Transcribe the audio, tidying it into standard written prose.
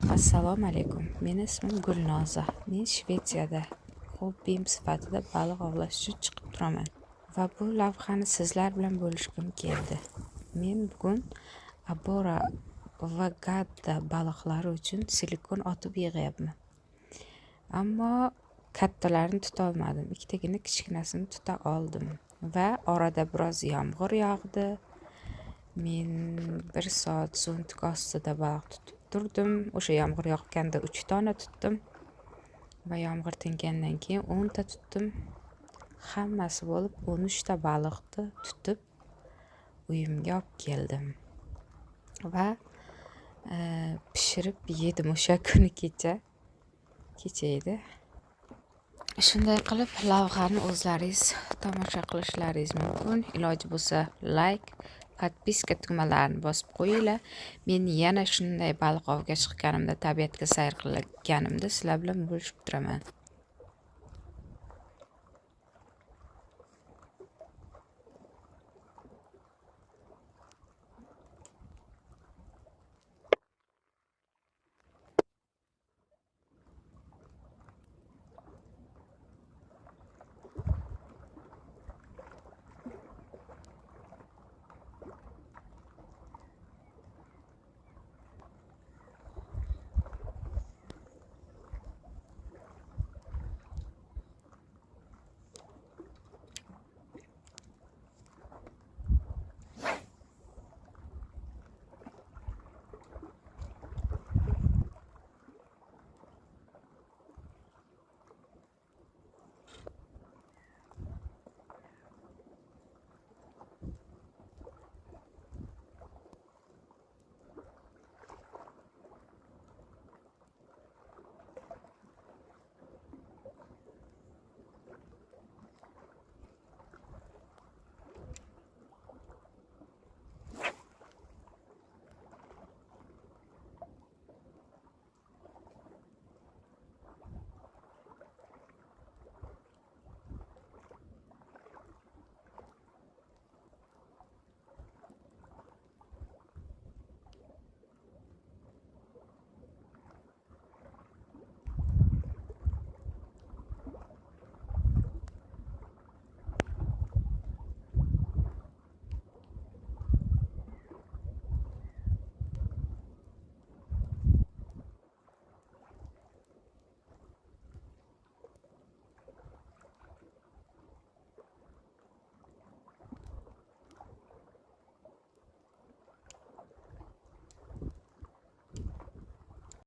Assalomu alaykum. Meni ismim Gulnoza. Men Shvetsiyada hobbim sifatida baliq ovlash uchun chiqib turaman va bu lavhani sizlar bilan bo'lishgim keldi. Men bugun abora va gadda baliqlari uchun silikon otib yig'yapman. Ammo kattalarini tuta olmadim. Ikkitagina kichkinasini tuta oldim va orada biroz yomg'ir yog'di. Men 1 soat so'ntik ostida baliq tutib turdim. O'sha yomg'ir yoqqanda 3 dona tutdim va yomg'ir tingandan keyin 10 ta tutdim. Hammasi bo'lib 13 ta baliqni tutib uyimga olib keldim va pishirib yedim o'sha kuni kecha edi. Shunday qilib lavhani o'zlaringiz tomosha qilishlaringiz mumkin. Iloji bo'lsa like, podpiska tugmalarini bosib qo'yinglar. Men yana shunday baliq ovga chiqqanimda, tabiatga sayr qilganimda sizlar bilan bo'lishib turaman.